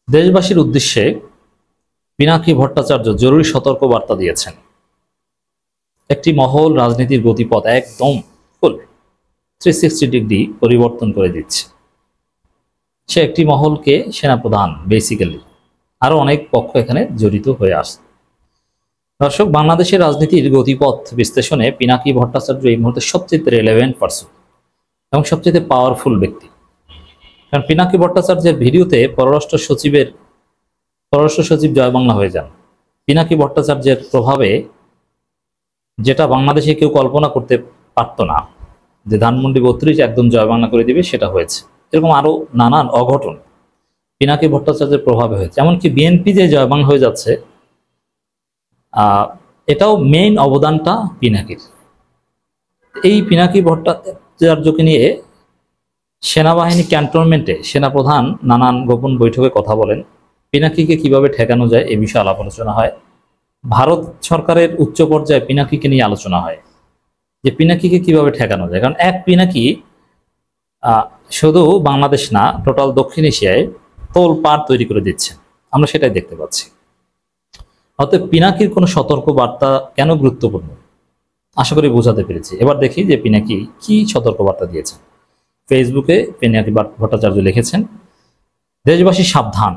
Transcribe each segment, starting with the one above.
দেশবাসীর উদ্দেশ্যে পিনাকি ভট্টাচার্য জরুরি সতর্ক বার্তা দিয়েছেন। একটি মহল রাজনীতির গতিপথ একদম ফুল 360 ডিগ্রি পরিবর্তন করে দিচ্ছে। সে একটি মহলকে সেনাপ্রধান, বেসিক্যালি আরো অনেক পক্ষ এখানে জড়িত হয়ে আসে। দর্শক, বাংলাদেশের রাজনীতির গতিপথ বিশ্লেষণে পিনাকি ভট্টাচার্য এই মুহূর্তে সবচেয়ে রেলেভেন্ট পারসন এবং সবচেয়ে পাওয়ারফুল ব্যক্তি। কারণ পিনাকি ভট্টাচার্যের ভিডিওতে পররাষ্ট্র সচিব জয় বাংলা হয়ে যান। পিনাকি ভট্টাচার্যের প্রভাবে, যেটা বাংলাদেশে কেউ কল্পনা করতে পারত না, যে ধানমন্ডি 32 একদম জয় বাংলা করে দিবে, সেটা হয়েছে। এরকম আরো নানান অঘটন পিনাকি ভট্টাচার্যের প্রভাবে হয়েছে। এমনকি বিএনপি যে জয় বাংলা হয়ে যাচ্ছে, এটাও মেইন অবদানটা পিনাকির। এই পিনাকি ভট্টাচার্যকে নিয়ে সেনাবাহিনী ক্যান্টনমেন্টে সেনাপ্রধান নানান গোপন বৈঠকে কথা বলেন। পিনাকিকে কিভাবে ঠেকানো যায় এ বিষয়ে আলাপ আলোচনা হয়। ভারত সরকারের উচ্চ পর্যায়ে পিনাকিকে নিয়ে আলোচনা হয় যে পিনাকিকে কিভাবে ঠেকানো যায়। কারণ এক পিনাকি শুধু বাংলাদেশ না, টোটাল দক্ষিণ এশিয়ায় তোলপাড় তৈরি করে দিচ্ছে, আমরা সেটাই দেখতে পাচ্ছি। অতএব পিনাকির কোনো সতর্ক বার্তা কেন গুরুত্বপূর্ণ, আশা করি বোঝাতে পেরেছি। এবার দেখি যে পিনাকি কি সতর্ক বার্তা দিয়েছেন। ফেসবুকে পিনাকি ভট্টাচার্য লিখেছেন, দেশবাসী সাবধান।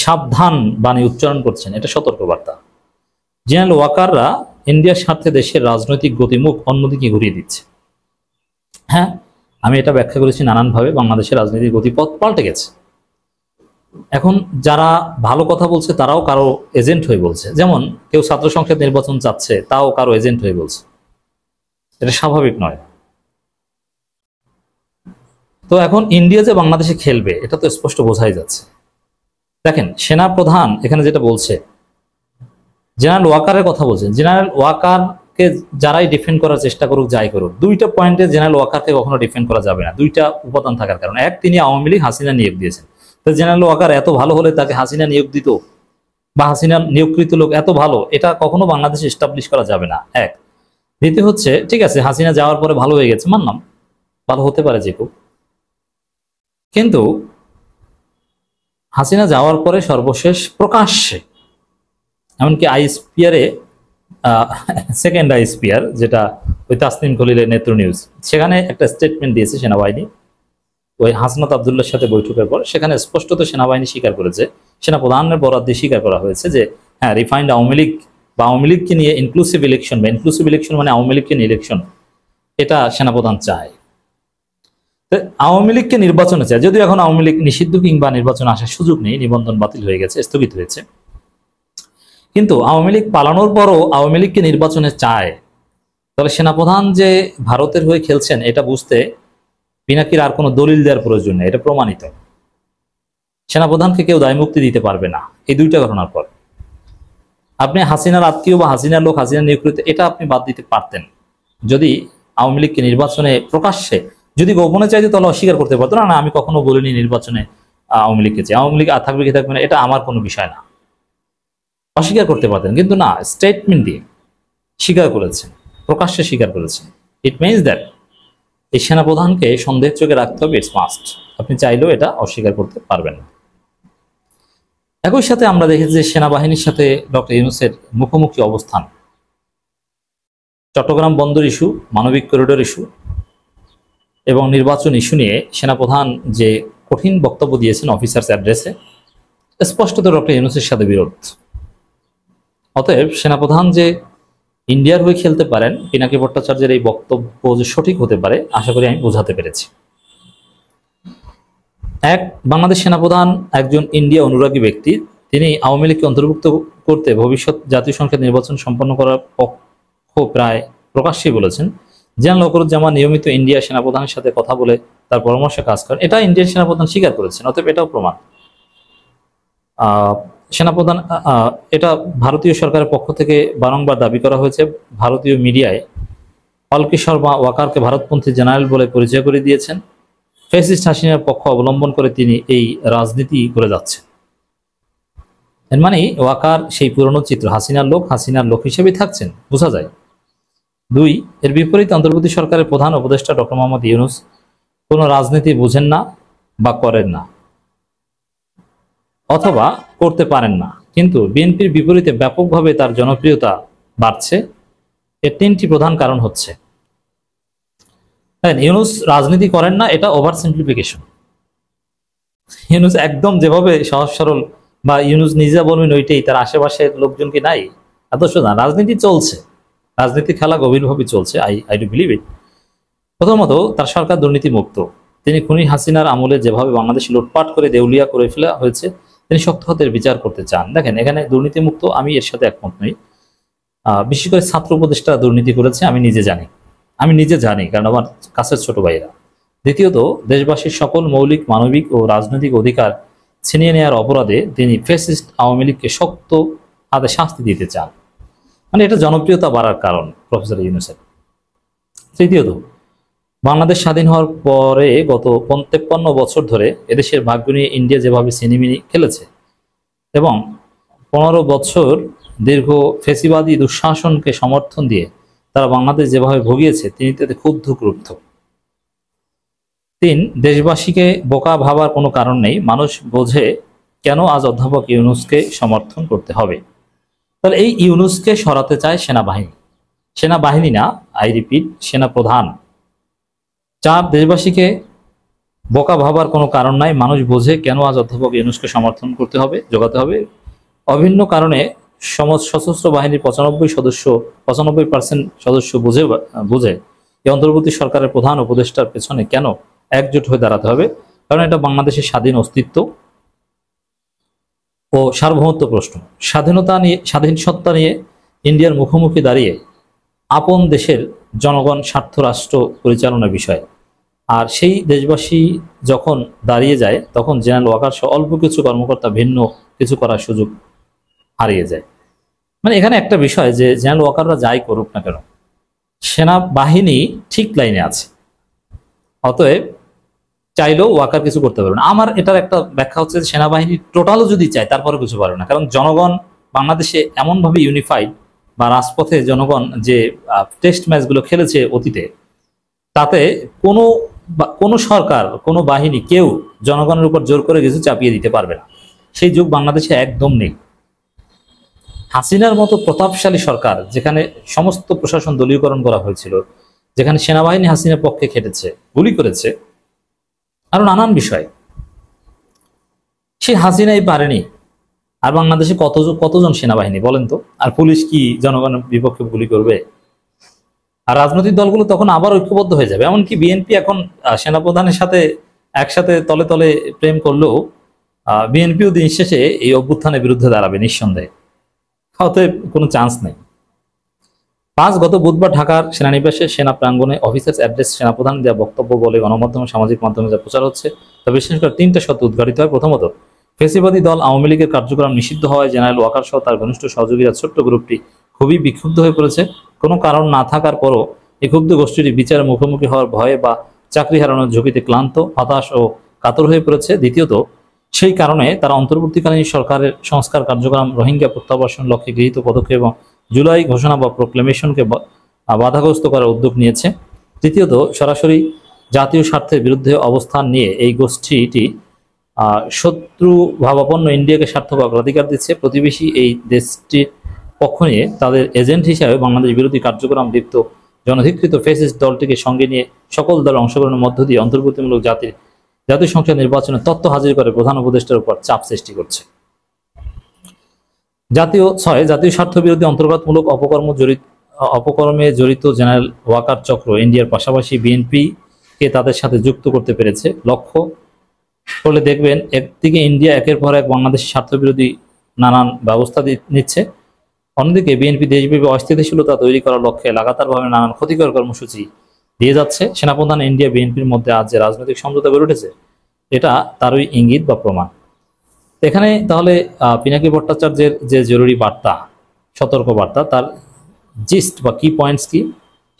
সাবধান বাণী উচ্চারণ করছেন, এটা সতর্ক বার্তা। জেনারেল ওয়াকাররা ইন্ডিয়ার স্বার্থে দেশের রাজনৈতিক গতিমুখ অন্যদিকে ঘুরিয়ে দিচ্ছে। হ্যাঁ, আমি এটা ব্যাখ্যা করেছি নানানভাবে। বাংলাদেশের রাজনৈতিক গতিপথ পাল্টে গেছে। এখন যারা ভালো কথা বলছে তারাও কারো এজেন্ট হয়ে বলছে। যেমন কেউ ছাত্র সংসদ নির্বাচন চাচ্ছে, তাও কারো এজেন্ট হয়ে বলছে। এটা স্বাভাবিক নয়। তো এখন ইন্ডিয়া যে বাংলাদেশে খেলবে, এটা তো স্পষ্ট বোঝাই যাচ্ছে। দেখেন, সেনা প্রধান এখানে যেটা বলছে, জেনারেল ওয়াকারের কথা বলছে। জেনারেল ওয়াকারকে যারাই ডিফেন্ড করার চেষ্টা করুক, যাই করুক, দুইটা পয়েন্টে জেনারেল ওয়াকারকে কখনো ডিফেন্ড করা যাবে না। দুইটা উপাদান থাকার কারণ, এক, তিনি আওয়ামী লীগ হাসিনা নিয়োগ দিয়েছেন। তো জেনারেল ওয়াকার এত ভালো হলে তাকে হাসিনা নিয়োগ দিত, বা হাসিনা নিয়োগকৃত লোক এত ভালো, এটা কখনো বাংলাদেশে এস্টাবলিশ করা যাবে না। এক। দ্বিতীয় হচ্ছে, ঠিক আছে, হাসিনা যাওয়ার পরে ভালো হয়ে গেছে, মানলাম, ভালো হতে পারে যে কেউ, কিন্তু হাসিনা যাওয়ার পরে সর্বশেষ প্রকাশ্যে, এমনকি আইএসপিআরে সেকেন্ড আইএসপিআর, যেটা ওই তাসনিম খলিলের নেত্র নিউজ, সেখানে একটা স্টেটমেন্ট দিয়েছে সেনাবাহিনী ওই হাসনাত আবদুল্লাহর সাথে বৈঠকের পর। সেখানে স্পষ্টত সেনাবাহিনী স্বীকার করেছে, সেনাপ্রধানের বরাদ দিয়ে স্বীকার করা হয়েছে যে হ্যাঁ, রিফাইন্ড আওয়ামী লীগ বা আওয়ামী লীগকে নিয়ে ইনক্লুসিভ ইলেকশন, বা ইনক্লুসিভ ইলেকশন মানে আওয়ামী লীগকে নিয়ে ইলেকশন, এটা সেনাপ্রধান চায়। আওয়ামী লীগকে নির্বাচনে চায়, যদিও এখন আওয়ামী লীগ নিষিদ্ধ কিংবা নির্বাচনে আসার সুযোগ নেই, নিবন্ধন বাতিল হয়ে গেছে, স্থগিত হয়েছে। কিন্তু আওয়ামী লীগ পালানোর পরও আওয়ামী লীগকে নির্বাচনে চায়। তাহলে সেনাপ্রধান যে ভারতের হয়ে খেলছেন, এটা বুঝতে পিনাকির আর কোনো দলিল দেওয়ার প্রয়োজন নেই, এটা প্রমাণিত। সেনাপ্রধানকে কেউ দায়মুক্তি দিতে পারবে না এই দুইটা ঘটনার পর। আপনি হাসিনার আত্মীয় বা হাসিনার লোক, হাসিনা নিয়োগকৃত, এটা আপনি বাদ দিতে পারতেন যদি আওয়ামী লীগকে নির্বাচনে প্রকাশ্যে, যদি গোপনে চাইতে তাহলে অস্বীকার করতে পারতো না, আমি কখনো বলিনি নির্বাচনে আওয়ামী লীগকে চাই, আওয়ামী লীগ থাকবে কি থাকবে না এটা আমার কোনো বিষয় না, অস্বীকার করতে পারতেন। কিন্তু না, স্টেটমেন্ট দিয়ে স্বীকার করেছেন, প্রকাশ্যে স্বীকার করেছেন। ইট মিনস দ্যাট এই সেনাপ্রধানকে সন্দেহের চোখে রাখতে হবে, ইটস মাস্ট। আপনি চাইলেও এটা অস্বীকার করতে পারবেন না। একই সাথে আমরা দেখেছি যে সেনাবাহিনীর সাথে ডক্টর ইউনূসের মুখোমুখি অবস্থান, চট্টগ্রাম বন্দর ইস্যু, মানবিক করিডোর ইস্যু এবং নির্বাচন ইস্যু নিয়ে সেনাপ্রধান যে কঠিন বক্তব্য দিয়েছেন অফিসার্স অ্যাড্রেসে, স্পষ্টত ডক্টর ইউনূসের সাথে বিরোধ। অতএব সেনাপ্রধান যে ইন্ডিয়ার হয়ে খেলতে পারেন, পিনাকি ভট্টাচার্যের এই বক্তব্য যে সঠিক হতে পারে, আশা করি আমি বোঝাতে পেরেছি। এক, বাংলাদেশ সেনাপ্রধান একজন ইন্ডিয়া অনুরাগী ব্যক্তি। তিনি আওয়ামী লীগকে অন্তর্ভুক্ত করতে ভবিষ্যৎ জাতীয় সংসদ নির্বাচন সম্পন্ন করার পক্ষ প্রায় প্রকাশ্যেই বলেছেন। জেনারেল ওয়াকারুজ্জামান নিয়মিত ইন্ডিয়া সেনাপ্রধানের সাথে কথা বলে তার পরামর্শে কাজ করেন, এটা ইন্ডিয়ান সেনাপ্রধান স্বীকার করেছেন। অতএব এটাও প্রমাণ। সেনাপ্রধান, এটা ভারতীয় সরকারের পক্ষ থেকে বারংবার দাবি করা হয়েছে। ভারতীয় মিডিয়ায় অলকি শর্মা ওয়াকারকে ভারতপন্থী জেনারেল বলে পরিচয় করে দিয়েছেন। ফ্যাসিস্ট হাসিনার পক্ষ অবলম্বন করে তিনি এই রাজনীতি করে যাচ্ছেন। এর মানে ওয়াকার সেই পুরনো চিত্র, হাসিনার লোক হিসেবেই থাকছেন, বোঝা যায়। দুই, এর বিপরীতে অন্তর্বর্তী সরকারের প্রধান উপদেষ্টা ডক্টর মোহাম্মদ ইউনূস কোনো রাজনীতি বুঝেন না বা করেন না। অথবা করতে পারেন না। কিন্তু বিএনপির বিপরীতে ব্যাপকভাবে তার জনপ্রিয়তা বাড়ছে। এর তিনটি প্রধান কারণ হচ্ছে, ইউনূস রাজনীতি করেন না, এটা ওভার সিম্পলিফিকেশন। ইউনূস একদম যেভাবে সহজ সরল, বা ইউনূস নিজে বলবেন ওইটাই, তার আশেপাশের লোকজন কি নাই? আদর্শ না, রাজনীতি চলছে, রাজনীতি খেলা গভীরভাবে চলছে। I do believe it. প্রথমত, তার সরকার দুর্নীতি মুক্ত। তিনি খুনি হাসিনার আমলে যেভাবে বাংলাদেশ লুটপাট করে দেউলিয়া করে ফেলা হয়েছে, তিনি শক্ত হাতে বিচার করতে চান। দেখেন, এখানে দুর্নীতি মুক্ত, আমি এর সাথে একমত নই। বিশেষ করে ছাত্র উপদেষ্টা দুর্নীতি করেছে, আমি নিজে জানি, কারণ আমার কাছের ছোট ভাইরা। দ্বিতীয়ত, দেশবাসীর সকল মৌলিক মানবিক ও রাজনৈতিক অধিকার ছিনিয়ে নেওয়ার অপরাধে তিনি ফ্যাসিস্ট আওয়ামী লীগকে শক্ত হাতে শাস্তি দিতে চান। মানে এটা জনপ্রিয়তা বাড়ার কারণ প্রফেসর ইউনূসের। তৃতীয়ত, বাংলাদেশ স্বাধীন হওয়ার পরে গত 53 বছর ধরে এদেশের ভাগ্য নিয়ে ইন্ডিয়া যেভাবে সিনেমিনি খেলেছে এবং 15 বছর দীর্ঘ ফেসিবাদী দুঃশাসনকে সমর্থন দিয়ে তারা বাংলাদেশ যেভাবে ভুগিয়েছে, তিনি তাতে ক্ষুব্ধ ক্রুদ্ধ। 3, দেশবাসীকে বোকা ভাবার কোনো কারণ নেই। মানুষ বোঝে কেন আজ অধ্যাপক ইউনূসকে সমর্থন করতে হবে। তাহলে এই ইউনূসকে সরাতে চায় সেনাবাহিনী না, আই রিপিট, সেনা প্রধান। 4, দেশবাসীকে বোকা ভাবার কোনো কারণ নাই। মানুষ বোঝে কেন আজ অধ্যাপক ইউনূসকে সমর্থন করতে হবে, জোগাতে হবে। অভিন্ন কারণে সশস্ত্র বাহিনীর 95% সদস্য বুঝে এই অন্তর্বর্তী সরকারের প্রধান উপদেষ্টার পেছনে কেন একজোট হয়ে দাঁড়াতে হবে। কারণ এটা বাংলাদেশের স্বাধীন অস্তিত্ব ও সার্বভৌমত্ব প্রশ্ন। স্বাধীন সত্তা নিয়ে ইন্ডিয়ার মুখোমুখি দাঁড়িয়ে আপন দেশের জনগণ স্বার্থ রাষ্ট্র পরিচালনার বিষয়। আর সেই দেশবাসী যখন দাঁড়িয়ে যায়, তখন জেনারেল ওয়াকার সহ অল্প কিছু কর্মকর্তা ভিন্ন কিছু করার সুযোগ হারিয়ে যায়। মানে এখানে একটা বিষয় যে জেনারেল ওয়াকাররা যাই করুক না কেন, সেনাবাহিনী ঠিক লাইনে আছে, অতএব চাইলেও ওয়াকার কিছু করতে পারবে না। আমার এটার একটা ব্যাখ্যা হচ্ছে সেনাবাহিনী টোটালও যদি চায় তারপরে কিছু পারবে না, কারণ জনগণ বাংলাদেশে এমনভাবে ইউনিফাইড, বা রাজপথে জনগণ যে টেস্ট ম্যাচগুলো খেলেছে অতীতে, তাতে কোনো সরকার, কোনো বাহিনী, কেউ জনগণের উপর জোর করে কিছু চাপিয়ে দিতে পারবে না। সেই যুগ বাংলাদেশে একদম নেই। হাসিনার মতো প্রতাপশালী সরকার, যেখানে সমস্ত প্রশাসন দলীয়করণ করা হয়েছিল, যেখানে সেনাবাহিনী হাসিনার পক্ষে খেটেছে, গুলি করেছে, আরো নানান বিষয়, সে হাসিনাই পারেনি। আর বাংলাদেশে কতজন সেনাবাহিনী বলেন তো? আর পুলিশ কি জনগণের বিপক্ষে গুলি করবে? আর রাজনৈতিক দলগুলো তখন আবার ঐক্যবদ্ধ হয়ে যাবে। এমনকি বিএনপি এখন সেনাপ্রধানের সাথে একসাথে তলে তলে প্রেম করলেও বিএনপিও দিন শেষে এই অভ্যুত্থানের বিরুদ্ধে দাঁড়াবে নিঃসন্দেহে। অতএব কোনো চান্স নেই। 5, গত বুধবার ঢাকার সেনানিবাসে সেনা প্রাঙ্গণে অফিসার্স অ্যাড্রেস সেনাপ্রধান দেওয়া বক্তব্য বলে গণমাধ্যম সামাজিক মাধ্যমে যা প্রচার হচ্ছে, তা বিশেষ করে 3টে সত্য উদ্ঘাটিত হয়। প্রথমত, ফেসিবাদী দল আওয়ামী লীগের কার্যক্রম নিষিদ্ধ হওয়ায় জেনারেল ওয়াকার সহ তার ঘনিষ্ঠ সহযোগীরা ছোট্ট গ্রুপটি খুবই বিক্ষুব্ধ হয়ে পড়েছে। কোনো কারণ না থাকার পরও এই ক্ষুব্ধ গোষ্ঠীটি বিচারের মুখোমুখি হওয়ার ভয়ে বা চাকরি হারানোর ঝুঁকিতে ক্লান্ত, হতাশ ও কাতর হয়ে পড়েছে। দ্বিতীয়ত, সেই কারণে তারা অন্তর্বর্তীকালীন সরকারের সংস্কার কার্যক্রম, রোহিঙ্গা প্রত্যাবাসন লক্ষ্যে গৃহীত পদক্ষেপ এবং জুলাই ঘোষণা বা প্রোক্লেমেশনকে বাধাগ্রস্ত করার উদ্যোগ নিয়েছে। তৃতীয়ত, সরাসরি জাতীয় স্বার্থের বিরুদ্ধে অবস্থান নিয়ে এই গোষ্ঠীটি শত্রু ভাবাপন্ন ইন্ডিয়াকে স্বার্থক অগ্রাধিকার দিচ্ছে। প্রতিবেশী এই দেশটির পক্ষ নিয়ে তাদের এজেন্ট হিসাবে বাংলাদেশ বিরোধী কার্যক্রম লিপ্ত জনধিকৃত ফ্যাসিস্ট দলটিকে সঙ্গে নিয়ে সকল দলের অংশগ্রহণের মধ্য দিয়ে অন্তর্বর্তীমূলক জাতীয় সংসদ নির্বাচনের তথ্য হাজির করে প্রধান উপদেষ্টার উপর চাপ সৃষ্টি করছে। জাতীয় স্বার্থ বিরোধী অন্তর্ঘাতমূলক অপকর্মে জড়িত জেনারেল ওয়াকার চক্র ইন্ডিয়ার পাশাপাশি বিএনপিকে তাদের সাথে যুক্ত করতে পেরেছে। লক্ষ্য করলে দেখবেন, একদিকে ইন্ডিয়া একের পর এক বাংলাদেশের স্বার্থবিরোধী নানান ব্যবস্থা নিচ্ছে, অন্যদিকে বিএনপি দেশব্যাপী অস্থিতিশীলতা তৈরি করার লক্ষ্যে লাগাতারভাবে নানান ক্ষতিকর কর্মসূচি দিয়ে যাচ্ছে। সেনাপ্রধান ইন্ডিয়া বিএনপির মধ্যে আজ যে রাজনৈতিক সমঝোতা গড়ে উঠেছে, এটা তারই ইঙ্গিত বা প্রমাণ। এখানে তাহলে পিনাকি ভট্টাচার্যের যে জরুরি বার্তা, সতর্ক বার্তা, তার জিস্ট বা কি পয়েন্টস কি?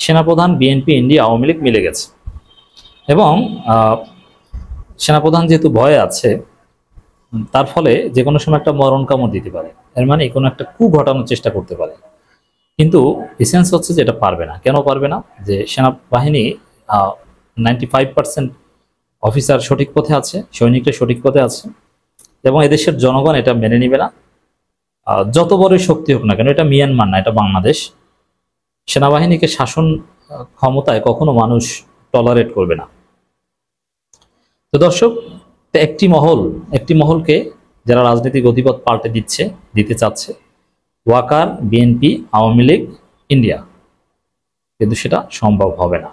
সেনাপ্রধান, বিএনপি, ইন্ডিয়া, আওয়ামী লীগ মিলে গেছে এবং সেনাপ্রধান যেহেতু ভয়ে আছে, তার ফলে যে কোনো সময় একটা মরণ কামড় দিতে পারে। এর মানে কোনো একটা কু ঘটানোর চেষ্টা করতে পারে। কিন্তু এসেন্স হচ্ছে যে এটা পারবে না। কেন পারবে না? যে সেনাবাহিনী 95% অফিসার সঠিক পথে আছে, সৈনিকরা সঠিক পথে আছে, এবং এদেশের জনগণ এটা মেনে নিবে না। যত বড়ই শক্তি হোক না কেন, এটা মিয়ানমার না, এটা বাংলাদেশ। সেনাবাহিনীকে শাসন ক্ষমতায় কখনো মানুষ টলারেট করবে না। তো দর্শক, একটি মহলকে যারা রাজনৈতিক গতিপথ পাল্টে দিতে চাচ্ছে, ওয়াকার, বিএনপি, আওয়ামী লীগ, ইন্ডিয়া, কিন্তু সেটা সম্ভব হবে না।